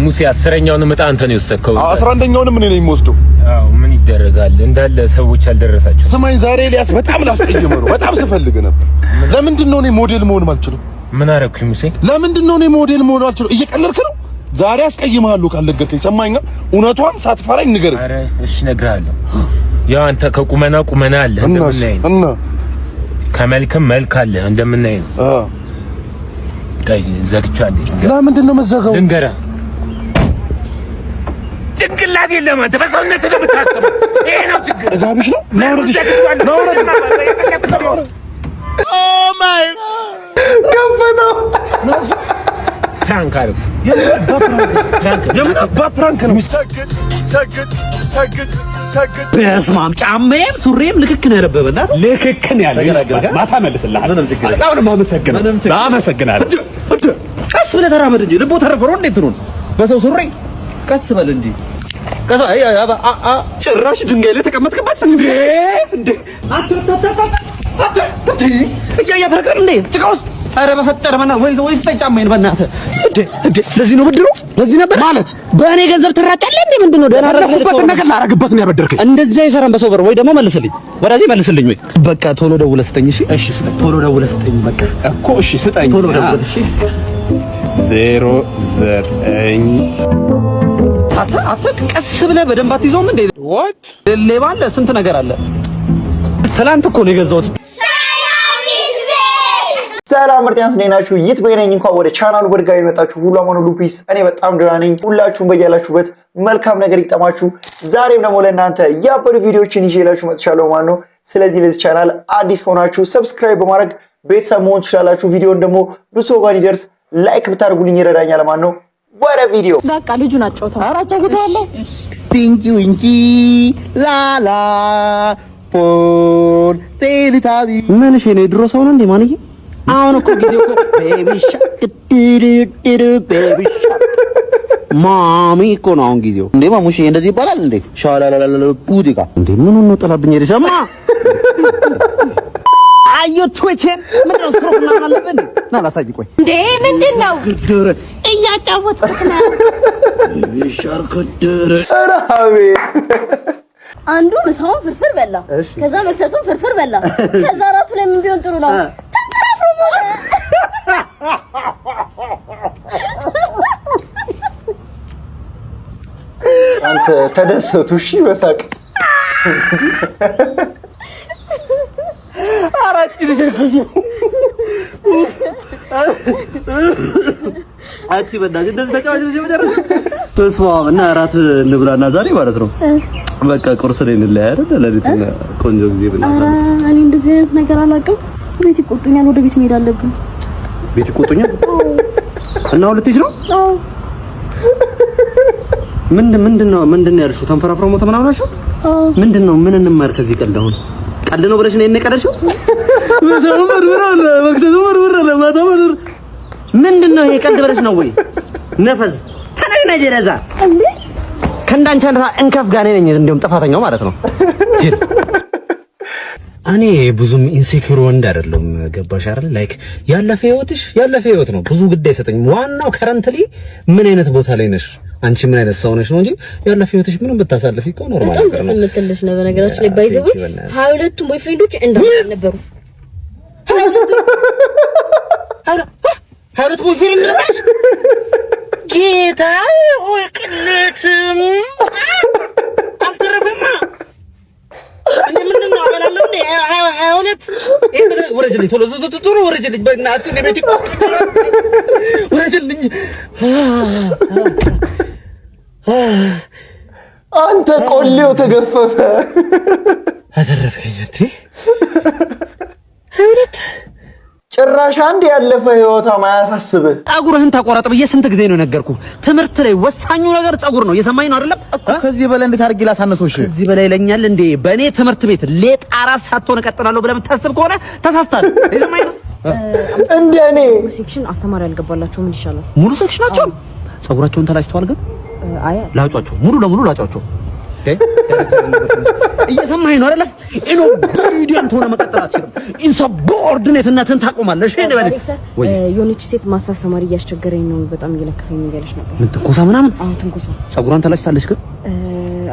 ሙሴ 10ኛውን ምጣ አንተ ነው የወሰድከው። 11ኛውንም እኔ ነኝ የምወስደው። አዎ ምን ይደረጋል እንዳለ ሰዎች አልደረሳቸው። ስማኝ ዛሬ ኤልያስ በጣም ላስቀየመ ነው። በጣም ስፈልግ ነበር። ለምንድን ነው እኔ ሞዴል መሆን ማልችለው? ምን አደረኩኝ ሙሴ? ለምንድን ነው እኔ ሞዴል መሆን ማልችለው? እየቀለድክ ነው? ዛሬ አስቀይምሃለሁ ካልነገርከኝ። ሰማኝ እውነቷን ሳትፈራኝ ንገረኝ። ኧረ እሺ እነግርሃለሁ። ያው አንተ ከቁመና አለ እንደምናይ እና ከመልክም መልክ አለ እንደምናይ ነው። ቀይ ዘግቻለሁ። ለምንድን ነው መዘጋው? ልንገርህ ጭንቅላት የለም አንተ በሰውነት ነው የምታስበው። ይሄ ነው ችግር። ጋብሽ ነው ናውረድሽ ናውረድ። ኦ ማይ ከፈተው ፍራንክ አለ በፕራንክ ነው። ሰግጥ በስመ አብ ጫማዬም ሱሬም ልክክ ነው ያለበበና ልክክ ነው ያለ ማታ መልስልሃል። ምንም ችግር የለም። በጣም ነው አመሰግናለሁ። ቀስ ብለህ ተራመድ እንጂ ልቦ ተረፈሮ እንዴት ነው በሰው ሱሬ ቀስ በል እንጂ ከዛ ጭራሽ ድንጋይ ላይ ተቀመጥክበት እንዴ? አትተተተ እያያተረከር እንዴ ጭቃ ውስጥ። ኧረ በፈጠረ መና ወይስ ጫማዬን በእናትህ እንዴ! ለዚህ ነው ብድሩ? ለዚህ ነበር ማለት በእኔ ገንዘብ ትራጫለህ እንዴ? ምንድነው ደህና አረግበት ነገር ላረግበት ነው ያበደርከኝ። እንደዚህ አይሰራም በሰው ብር። ወይ ደግሞ መልስልኝ፣ ወዳጄ መልስልኝ። ወይ በቃ ቶሎ ደውለህ ስጠኝ። እሺ ስጠኝ፣ ቶሎ ደውለህ ስጠኝ። በቃ እኮ እሺ ስጠኝ፣ ቶሎ ደውለህ። እሺ 09 አትት ቀስ ብለህ በደንብ አትይዘውም እንዴ? ዋት ሌባ አለ፣ ስንት ነገር አለ። ትላንት እኮ ነው የገዛሁት። ሰላም ምርጥያንስ ነናችሁ ይትበይነኝ። እንኳን ወደ ቻናሉ በድጋሚ መጣችሁ። ሁሉ አማኑ ሉፒስ፣ እኔ በጣም ደህና ነኝ። ሁላችሁም በያላችሁበት መልካም ነገር ይጠማችሁ። ዛሬም ደግሞ ለእናንተ ያበሩ ቪዲዮዎችን ይዤላችሁ መጥቻለሁ ማለት ነው። ስለዚህ ለዚህ ቻናል አዲስ ከሆናችሁ ሰብስክራይብ በማድረግ ቤተሰብ መሆን ትችላላችሁ። ቪዲዮን ደግሞ ብዙ ሰው ጋር እንዲደርስ ላይክ ብታደርጉልኝ ይረዳኛል ማለት ነው። ወደ ቪዲዮ በቃ ልጁን አጫውተው። ኧረ አጫውተዋለሁ። ቲንኪው እንጂ ላላ ፖል ቴሊታቢ ምን እሺ ነው ድሮ ሰው ነው እንዴ ማንዬ? አሁን እኮ ጊዜው እኮ ቤቢሻ ቤቢሻ ማሚ እኮ ነው አሁን ጊዜው። እንዴ ማሙሽ እንደዚህ ይባላል እንዴ? ሻላላላ ፑዲካ እንዴ ምን ነው ጥላብኝ ሄደሽማ? አዩ ትዊችን ምን ነው ስሮፍና አለብን ና ላሳይ። ቆይ እንዴ ምንድነው እያጫወትኩት ነው? ቤቢሻር ከደረ ሰራቤ አንዱ ምሳውን ፍርፍር በላ፣ ከዛ መክሰሱን ፍርፍር በላ፣ ከዛ አራቱ ላይ ምን ቢሆን ጥሩ ነው? አንተ ተደሰቱ እሺ በሳቅ አራጭ ልጅ አቺ በዳጅ እንደዚህ ተጫዋች ልጅ መጨረሻ ተስፋው እና አራት እንብላና ዛሬ ማለት ነው በቃ ቁርስ ላይ እንለያ አይደል? ለሊት ቆንጆ ጊዜ ብናታ። እኔ እንደዚህ አይነት ነገር አላውቅም። ቤት ይቆጡኛል። ወደ ቤት መሄድ አለብኝ። ቤት ይቆጡኛል እና ሁለት ልጅ ነው? አዎ። ምንድነው ያልሽው? ተንፈራፍሮ ሞተ ምናምን አልሽው? አዎ። ምንድነው? ምን እንማር ከዚህ ቀልድ? አሁን ቀልድ ነው ብለሽ ነው የነቀረሽው? ምንድነው ይሄ ቀልድ ብለሽ ነው ወይ? ነፈዝ ተነግና ጀረዛ እንዴ ከእንዳንቺ እንከፍ ጋር ነኝ እንደውም ጥፋተኛው ማለት ነው። እኔ ብዙም ኢንሴኩር ወንድ አይደለም። ገባሽ አይደል? ላይክ ያለፈ ህይወት ነው። ብዙ ጉዳይ አይሰጠኝም። ዋናው ከረንትሊ ምን አይነት ቦታ ላይ ነሽ አንቺ፣ ምን አይነት ሰው ነሽ ነው እንጂ ያለፈ ህይወትሽ ምንም ብታሳልፊ እኮ ኖርማል ነው። በጣም ስምትልሽ ነው። በነገራችን ላይ ባይዘው 22ቱም ቦይፍሬንዶች እንዳሉ ነበሩ። 22 ቦይፍሬንድ ነሽ? ጌታ ሆይ ቅሌትም አልተረፈማ። እንዴ ምንድነው አበላለሁ እንዴ? አይሆነት ወረጅልኝ፣ ቶሎ ወረጅልኝ፣ በእናትህ ነው ቤት ወረጅልኝ። አንተ ቆሌው ተገፈፈ። አተረፍከኝ እንዴ? ጭራሽ አንድ ያለፈ ህይወቷ ማያሳስብህ። ጸጉርህን ተቆረጥ ብዬ ስንት ጊዜ ነው ነገርኩህ? ትምህርት ላይ ወሳኙ ነገር ጸጉር ነው። የሰማኝ ነው አይደለም? ከዚህ በላይ እንዴት አድርጌ ላሳነሰውሽ? ከዚህ በላይ ይለኛል እንዴ? በእኔ ትምህርት ቤት ሌጥ አራስ ሳትሆን እቀጥላለሁ ብለህ የምታስብ ከሆነ ተሳስተሃል። የሰማኝ ነው። እንደኔ ሴክሽን አስተማሪ ያልገባላቸው ምን ይሻላል? ሙሉ ሴክሽናቸው ጸጉራቸውን ተላጭተዋል። ግን አይ ላጯቸው፣ ሙሉ ለሙሉ ላጯቸው። እየሰማኸኝ ነው አይደል? ኢኖ ቪዲዮን ሆነ መቀጠል አትችልም። ኢንሰቦርዲኔትነትን ታቆማለሽ። እኔ በል የሆነች ሴት ማሳሰማሪ እያስቸገረኝ ነው፣ በጣም እየለከፈኝ እያለች ነበር። ምን ትንኮሳ ምናምን? አዎ ትንኮሳ። ፀጉሯን ተላጭታለች ግን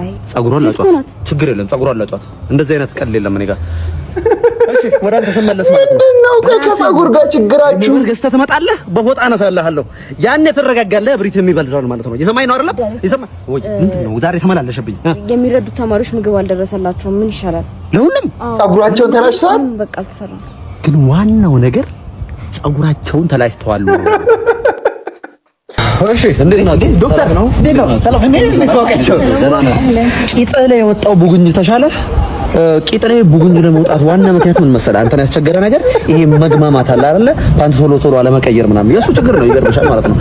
አይ ፀጉሯን ላጫት፣ ችግር የለም ፀጉሯን ላጫት። እንደዚህ አይነት ቀል የለም እኔ ጋር። እሺ ወደ አንተ ስመለስ ማለት ነው። ምንድነው ከፀጉር ጋር ችግራችሁ? ገዝተህ ትመጣለህ፣ በፎጣ አነሳልሃለሁ። ያኔ ትረጋጋለህ። ብሪት የሚበልዘው ማለት ነው። የሰማኝ ነው አይደል? የሰማኝ ወይ ምንድነው? ዛሬ ተመላለሸብኝ። የሚረዱት ተማሪዎች ምግብ አልደረሰላቸውም። ምን ይሻላል? ለሁሉም ፀጉራቸውን ተላጭተዋል። በቃ አልተሰራም። ግን ዋናው ነገር ፀጉራቸውን ተላጭተዋል። እሺ እንዴት ነው ዶክተር? እንዴት ነው? ሰላም ነው። ተዋቀቸው ቂጥ ላይ የወጣው ቡግኝ ተሻለ? ቂጥ ላይ ቡግኝ ለመውጣት ዋና ምክንያት ምን መሰለህ? አንተን ያስቸገረ ነገር ይሄ መግማማት አለ አይደለ? ፓንት ቶሎ አለመቀየር ምናምን የሱ ችግር ነው። ይገርምሻል ማለት ነው።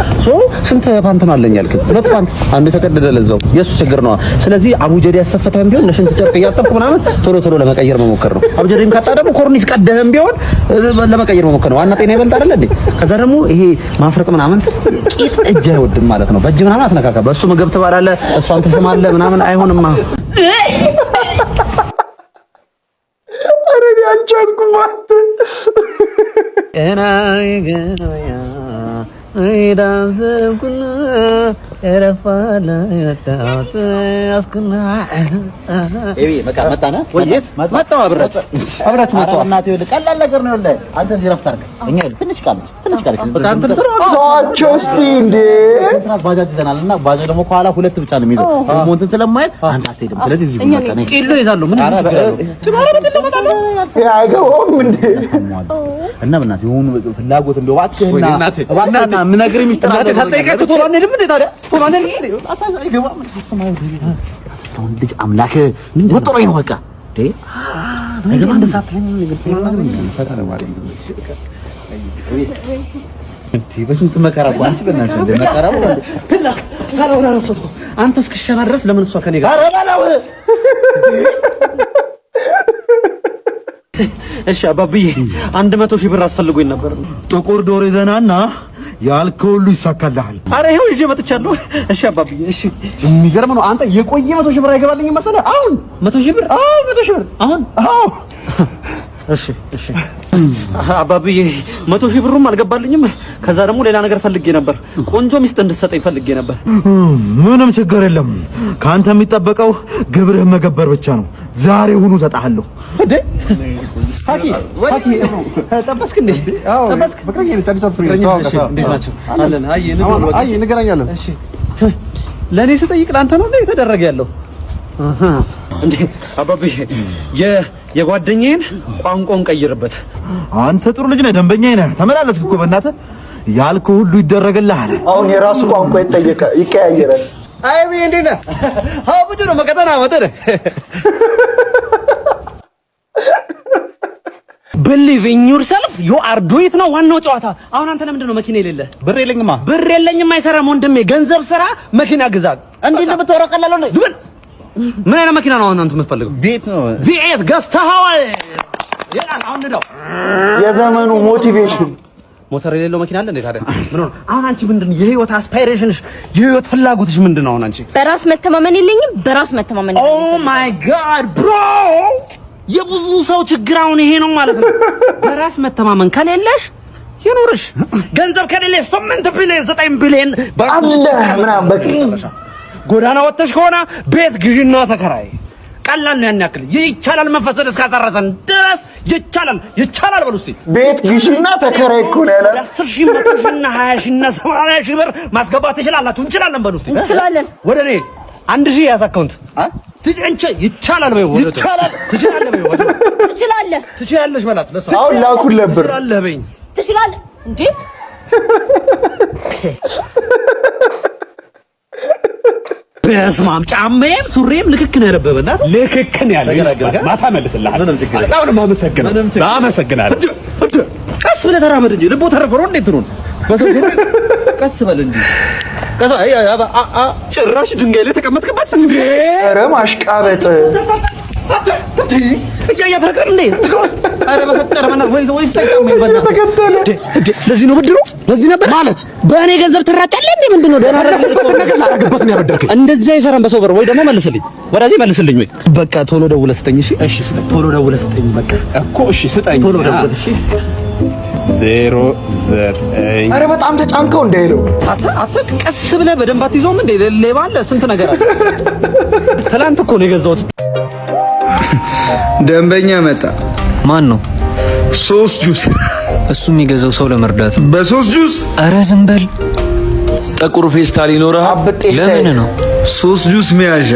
ስንት ፓንት ነው አለኝ ያልክ? 2 ፓንት፣ አንዱ የተቀደደ ለዛው የሱ ችግር ነው። ስለዚህ አቡጀዴ ያሰፈተህም ቢሆን ለሽንት ጨርቅ እያጠብክ ምናምን ቶሎ ለመቀየር መሞከር ነው። አቡጀዴም ካጣ ደግሞ ኮርኒስ ቀደህም ቢሆን ለመቀየር መሞከር ነው። ዋና ጤና ይበልጥ አይደለ እንዴ? ከዛ ደግሞ ይሄ ማፍረጥ ምናምን ቂጥ እጅ አይወድም ማለት ነው። በእጅ ምናምን አትነካካ። በእሱ ምግብ ትባላለህ፣ እሷን ትስማለህ ምናምን አይሆንማ። አረዲ አልቻልኩም አንተ ዳንስኩና ረፋላ ያጣት አስኩና ኤቢ በቃ መጣና ወይት መጣው አብረት መጣው። እናቴ ወደ ቀላል ነገር ነው ያለ። አንተ እዚህ ረፍት አድርግ። እኛ ትንሽ ቃለች በቃ አንተ ተዋቸው እስቲ እንዴ። ትራስ ባጃጅ ይዘናልና ባጃጅ ደግሞ ከኋላ 2 ብቻ ነው የሚይዘው። ሞንትን ስለማይል አንተ አትሄድም። ስለዚህ እዚህ በቃ ነው ቂሎ ይዛለሁ። ምን አይገባውም እንዴ? እና በእናትህ የሆኑ ፍላጎት እንደው እባክህና ምን ነገር ሚስጥር አለ ታጠይቃችሁ ቶሎ አንሄድም እንዴ? ታዲያ ቶሎ አንሄድም እንዴ? አይገባም። አሁን ልጅ አምላክ ወጥሮኝ ነው በቃ እንዴ አይገባም። እንደሳትለኝ በስንት መከራ አንቺ በእናትሽ እንደ መከራ ከላ ሳላውራ ረሰጥኩ። አንተ እስክሸና ድረስ ለምን እሷ ከኔ ጋር አረባላው? እሺ አባብዬ 100 ሺህ ብር አስፈልጎኝ ነበር። ጥቁር ዶሮ ይዘናና ያልከው ሁሉ ይሳካልሃል። አረ ይሄው ይዤ መጥቻለሁ። እሺ አባብዬ እሺ። የሚገርም ነው። አንተ የቆየ 100 ሺህ ብር አይገባልኝም መሰለህ? አሁን 100 ሺህ ብር? አዎ 100 ሺህ ብር አሁን? አዎ እሺ አባብዬ 100 ሺህ ብሩም አልገባልኝም። ከዛ ደግሞ ሌላ ነገር ፈልጌ ነበር። ቆንጆ ሚስት እንድትሰጠኝ ፈልጌ ነበር። ምንም ችግር የለም። ካንተ የሚጠበቀው ግብርህ መገበር ብቻ ነው። ዛሬ ሁኑ እሰጥሃለሁ። እንዴ ሀኪ ጠበስክ እንዴ? ጠበስክ ፍቅረኛ ልጨርሳት ፍቅረኛ እንዴት ናቸው? አለን አይ ንገረኛለሁ። እሺ ለኔ ስጠይቅ ላንተ ነው እንዴ የተደረገ ያለው? እንዴ አባብዬ የጓደኛዬን ቋንቋውን ቀይርበት። አንተ ጥሩ ልጅ ነህ፣ ደንበኛዬ ነህ። ተመላለስክ እኮ በእናትህ ያልከው ሁሉ ይደረግልሃል። አሁን የራሱ ቋንቋ ይቀያየራል። አይ ምን እንዴ ነህ? አው ብዙ ነው መቀጠና መጠነ believe in yourself you are do it ነው ዋናው ጨዋታ። አሁን አንተ ለምንድን ነው መኪና የሌለ? ብር የለኝም አይሰራም ወንድሜ። ገንዘብ ስራ፣ መኪና ግዛ። እንዴ እንደምትወራው ቀላል ነው። ዝም ምን አይነት መኪና ነው አንተ የምትፈልገው? ቤት ነው። ቤት ገዝተኸዋል? ያላን አሁን ነው የዘመኑ ሞቲቬሽን። ሞተር የሌለው መኪና አለ እንዴ ታዲያ? ምን ነው አሁን አንቺ ምንድነው የህይወት አስፓይሬሽንሽ የህይወት ፍላጎትሽ ምንድነው? አሁን አንቺ በራስ መተማመን የለኝም። በራስ መተማመን ኦ ማይ ጋድ ብሮ የብዙ ሰው ችግር አሁን ይሄ ነው ማለት ነው። በራስ መተማመን ከሌለሽ ይኑርሽ። ገንዘብ ከሌለሽ 8 ቢሊዮን 9 ቢሊዮን አለ ምናምን በቃ ጎዳና ወጥተሽ ከሆነ ቤት ግዢና ተከራይ። ቀላል ነው ያን ያክል ይቻላል። መንፈስን እስካተረሰን ድረስ ይቻላል በሉ እስቲ። ቤት ግዢና ተከራይ እኮ ነው ያለ 10 ሺህ 100 ሺህ እና 20 ሺህ እና 80 ሺህ ብር ማስገባት ትችላላችሁ። እንችላለን በሉ እስቲ። እንችላለን። ወደ እኔ 1000 ያዝ አካውንት ይቻላል በይው። ትችላለሽ በላት። ለሰው አሁን ላኩል ነበር። ትችላለህ በይኝ። ትችላለህ እንዴ? በስመ አብ ጫማዬም ሱሪዬም ልክክ ነው ያለበበና ልክክ ነው ያለ። ማታ መልስልሃል። ምንም ችግር የለም። በጣም ነው አመሰግናለሁ። ቀስ ብለህ ተራመድ እንጂ ልቦ ተረፈሮ እንዴት ነው? ቀስ በል እንጂ ጭራሽ ድንጋይ ላይ ተቀመጥክበት እንዴ? ኧረ ማሽቃበጥ እያያፈረቀር እንዴ ትቆስት አረ በፈጠረ ማና ወይስ ተቀመኝ በእናትህ ተከተለ እንዴ ለዚህ ነው ብድሩ ለዚህ ነበር ማለት በእኔ ገንዘብ ትራጫለህ እንዴ ምንድነው ደህና ነገር ላደርግበት ነው ያበደርከኝ እንደዚህ አይሰራም በሰው ብር ወይ ደግሞ መልስልኝ ወዳጄ መልስልኝ ወይ በቃ ቶሎ ደውለህ ስጠኝ እሺ ስጠኝ ቶሎ ደውለህ ስጠኝ በቃ እኮ እሺ ስጠኝ ቶሎ ደውለህ እሺ 09 አረ በጣም ተጫንከው እንዳይለው አታ ቀስ ብለህ በደንብ አትይዘውም እንዴ ሌባ አለ ስንት ነገር አለ ትላንት እኮ ነው የገዛሁት ደንበኛ መጣ ማን ነው 3 ጁስ እሱ የሚገዛው ሰው ለመርዳት በ3 ጁስ አረ ዝም በል ጥቁር ፌስታል ይኖርሃል ለምን ነው 3 ጁስ መያዣ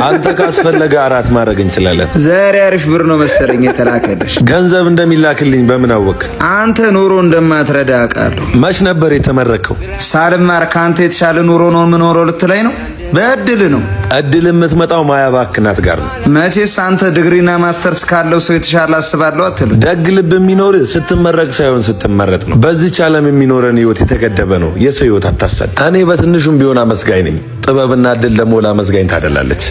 አንተ ካስፈለገ 4 ማድረግ እንችላለን ዛሬ አሪፍ ብር ነው መሰለኝ የተላከልሽ ገንዘብ እንደሚላክልኝ በምን አወቅ አንተ ኑሮ እንደማትረዳ አውቃለሁ መች ነበር የተመረከው ሳልማር ካንተ የተሻለ ኑሮ ነው የምኖረው ልትለኝ ነው በእድል ነው እድል የምትመጣው ማያባክናት ጋር ነው መቼስ አንተ ዲግሪና ማስተርስ ካለው ሰው የተሻለ አስባለሁ አትልም ደግ ልብ የሚኖር ስትመረቅ ሳይሆን ስትመረጥ ነው በዚህች ዓለም የሚኖረን ህይወት የተገደበ ነው የሰው ህይወት አታሰድ እኔ በትንሹም ቢሆን አመስጋኝ ነኝ ጥበብና እድል ደግሞ ለአመስጋኝ ታደላለች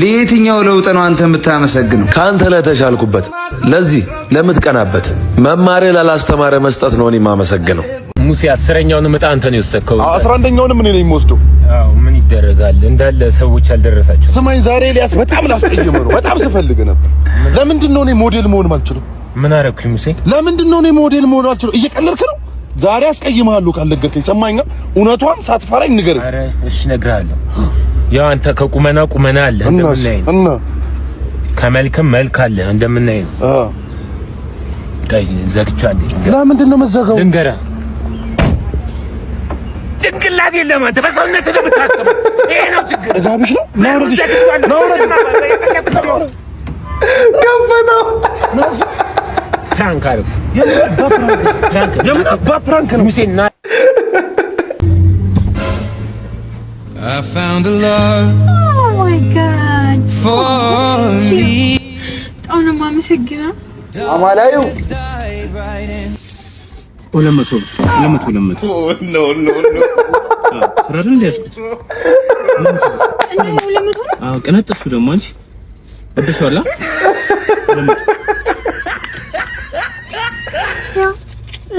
ለየትኛው ለውጥ ነው አንተ የምታመሰግነው ካንተ ለተሻልኩበት ለዚህ ለምትቀናበት መማሬ ላላስተማረ መስጠት ነው እኔ ማመሰግነው ሙሴ 10ኛውን ምጣ አንተ ነው የወሰድከው 11ኛውንም እኔ ነኝ የምወስደው አዎ ምን ይደረጋል እንዳለ ሰዎች አልደረሳቸው ስማኝ ዛሬ ኤልያስ በጣም ላስቀየመ ነው በጣም ስፈልግ ነበር ለምንድን ነው እኔ ሞዴል መሆን ማልችለው ምን አረኩኝ ሙሴ ለምንድን ነው እኔ ሞዴል መሆን ማልችለው እየቀለድክ ነው ዛሬ አስቀይምሃለሁ ካልነገርከኝ ሰማኛ እውነቷን ሳትፈራኝ ንገረኝ አረ እሺ እነግርሃለሁ ያው አንተ ከቁመና አለ እንደምናይ እና ከመልክም መልክ አለ እንደምናይ ታይ ዘግቻለሁ ለምንድን ነው መዘጋው ድንገራ ጭንቅላት የለም አንተ በሰውነት ለምታስብ ይሄ ነው ችግር ጋብሽ ነው ናውረድ ከፈተው ፍራንክ አለ በፕራንክ ነው ሙሴና I found a love Oh my god for me በጣም ነው የማመሰግነው አማላዩ 200 ኖ ስራን እንዲያስኩት አዎ ቀነጥሱ ደግሞ አንቺ አድርሻላ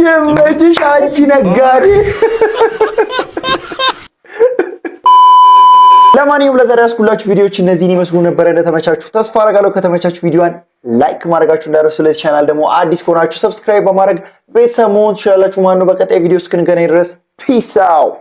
የመጅሽ አንቺ ነጋዴ ለማንኛውም ለዛሬ ያስኩላችሁ ቪዲዮዎች እነዚህን ይመስሉ ነበር እንደተመቻችሁ ተስፋ አደርጋለሁ ከተመቻችሁ ቪዲዮዋን ላይክ ማድረጋችሁ እንዳትረሱ ለዚህ ቻናል ደግሞ አዲስ ከሆናችሁ ሰብስክራይብ በማድረግ ቤተሰብ መሆን ትችላላችሁ ማለት ነው በቀጣይ ቪዲዮ እስክንገናኝ ድረስ ፒስ አውት